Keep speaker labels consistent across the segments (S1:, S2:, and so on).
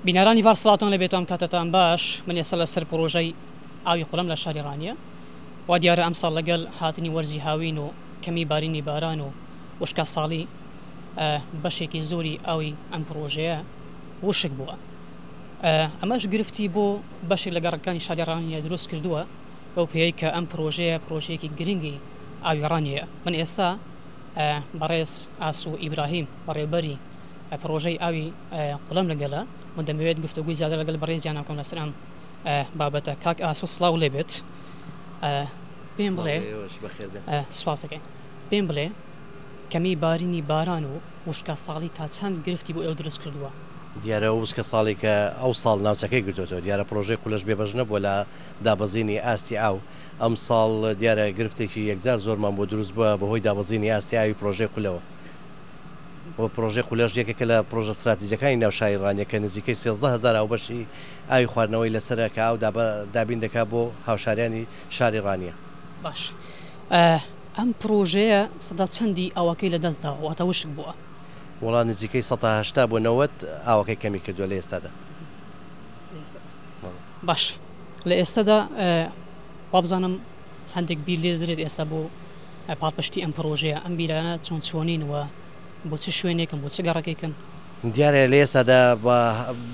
S1: بینارانی فارسڵاتان لە بێتام کاتتان باش من ێستا لەسەر پرۆژەی ئاوی قوڵم لە شاری ڕانیە وا دیارە ئەمساڵ لەگەڵ هاتنی وەرزی هاوین و کەمی بارینی باران و وشکە ساڵی بەشێکی زۆری ئاوی ئەم پرۆژەیە وشک بووە. ئەمەش گرفتی بۆ بەشێک لە گەڕەکانی شاری ڕانیە دروست کردووە بەو پێی کە ئەم پرۆژەیە پرۆژەیەکی گرنگی ئاوی ڕانیە. من ئێستا بەڕێز ئاسو ئیبراهیم بەڕێبەری پرۆژەی ئاوی قوڵم لەگەڵە من دەمەوێت گفتوگوی زیادە لەگەڵ بەڕێزیان ناکەم لەسەر ئەم بابەتە. کاک ئاسو سڵاو لێ بێت. پێم بڵێ سپاس دەکەین. پێم بڵێ کەمی بارینی باران و وشکە ساڵی تا چەند گرفتی بۆ ئێوە دروست کردووە؟
S2: دیارە وشکە ساڵی کە ئەو ساڵ ناوچەکەی گرتوێتەوە دیارە پرۆژەی قولەش بێبەش نەبووە لە دابەزینی ئاستی ئاو. ئەم ساڵ دیارە گرفتێکی یەکجار زۆرمان بۆ دروست بووە بەهۆی دابەزینی ئاستی ئاوی پرۆژەی قولەوە. و پرۆژەی قولەش یەکێکە لە پرۆژە استراتیجیەکانی ناوشاری ڕانیە کە نزیکەی 13,000 ئاو بەشی ئاوی خواردنەوەی لەسەرە کە ئاو دابین دەکات بۆ هاوشاریانی شاری ڕانیە.
S1: باش ئەم پرۆژەیە سەدا چەندی ئاوەکەی لە دەستداوە واتە وشک بووە؟
S2: وڵا نزیکەی 180 بۆ 90 ئاوەکەی کەمی کردووە لە ئێستادا.
S1: باش لە ئێستادا وا بزانم هەندێک بیر لێ دەدرێت ئێستا بۆ پاڵپشتی ئەم پرۆژەیە ئەم بیرانە چۆن چۆنینەوە بۆ چ شوێنێکم بۆ چ گەڕەکەیکن؟
S2: دیارە لە ئێستادا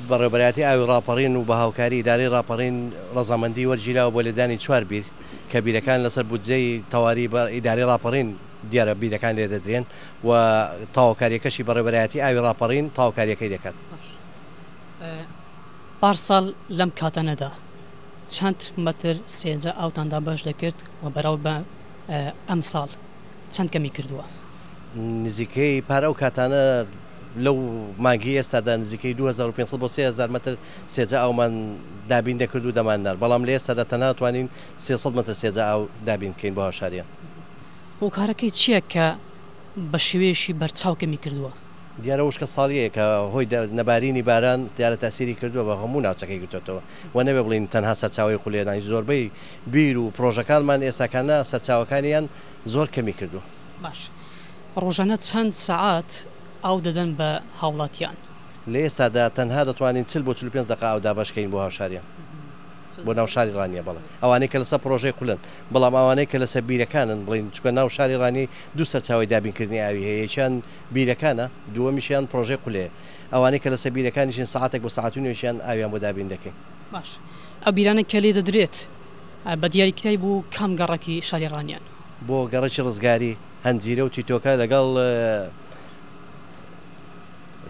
S2: بەڕێبەرایەتی ئاوی ڕاپەڕین و بە هاوکاری ئیداری ڕاپەڕین ڕەزامەندی وەرگیراوە بۆ لێدانی 4 بیر کە بیرەکان لەسەر بودجەی تەواوی ئیداری ڕاپەڕین دیارە بیرەکان لێ دەدرێن و تاواکاریەکەشی بەڕێبەرایەتی ئاوی ڕاپەڕین تاواکاریەکەی دەکات.
S1: پارساڵ لەم کاتەنەدا چەند مەتر سێجە ئاوتاندا باش دەکرد و بەراو بە ئەم ساڵ چەند کەمی کردووە؟
S2: نزیکەی پارە ئەو کاتانە لەو مانگی ئێستادا نزیکەی 2500 بۆ 3000 مەتر سێجە ئاومان دابین دەکرد و دەماندار، بەڵام لە ئێستادا تەنها توانین 300 مەتر سێجە ئاو دابین بکەین بۆ هاوشاریان.
S1: هۆکارەکەی چییە کە بە شێوەیەشی بەرچاو کەمی کردووە؟
S2: دیارە وشکە ساڵیەیە کە هۆی نەبارینی باران دیارە تاسیری کردووە بە هەموو ناوچەکەی گرتوێتەوە و نەبێ بڵین تەنها سەرچاوی قولێدانی زۆربەی بیر و پرۆژەکانمان ئێستاکانە سەرچاوەکانیان زۆر کەمی کردووە.
S1: باش ڕۆژانە چەند سەعات ئاو دەدەن بە هاوڵاتیان؟
S2: لە ئێستادا تەنها دەتوانین 40 بۆ 45 دقیقە ئاو دابەشکەین بۆ هاوشاریان بۆ ناو شاری ڕانیە. بەڵێ ئەوانەی کە لەسەر پرۆژەی قولن، بەڵام ئەوانەی کە لەسەر بیرەکانن بڵین چکە ناو شاری ڕانی دوو سەرچاوی دابینکردنی ئاوی هەیە، یەکیان بیرەکانە دووەمیشیان پرۆژەی قولەیە. ئەوانەی کە لەسەر بیرەکانیشین ساعتێک بۆ ساعت و نوێشیان ئاویان بۆ دابین دەکەین.
S1: باش ئەو بیرانە کە لێ دەدرێت بە دیاریکراوی بوو کام گەڕێکی شاری ڕانیان؟
S2: بۆ گەڕێکی ڕزگاری هەنجیرە و تیتۆکە لەگەڵ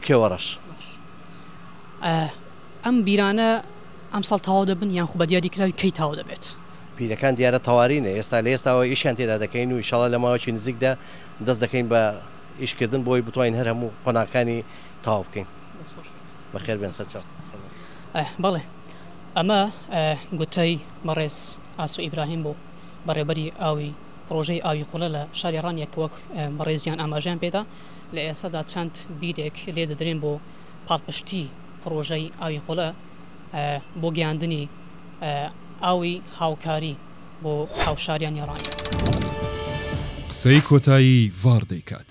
S2: کێوەڕەش.
S1: ئەم بیرانە ئەم ساڵ تەواو دەبن یان خو بە دیاریکراوی کەی تەواو دەبێت؟
S2: بیرەکان دیارە تەوارینە، ئێستا لە ئێستاەوە ئیشیان تێدا دەکەین و ئینشاڵڵا لە ماوەی نزیکدا دەست دەکەین بە ئیشکردن بۆی بتوانین هەر هەموو قۆناغەکانی تەواو بکەین. بەخێر بێن سەرچاو.
S1: بەڵێ ئەمە گوتەی بەڕێز ئاسو ئیبراهیم بوو بەڕێبەری ئاوی پرۆژەی ئاوی قوڵە لە شاری ڕانیە کە وەک بەڕێزیان ئاماژیان پێدا لە ئێستادا چەند بیرێک لێ دەدرێن بۆ پاڵپشتی پرۆژەی ئاوی قوڵە بۆ گەیاندنی ئاوی هاوکاری بۆ هاوشاریانی ڕانی.
S3: قسەی کۆتایی ڤار دەیکات.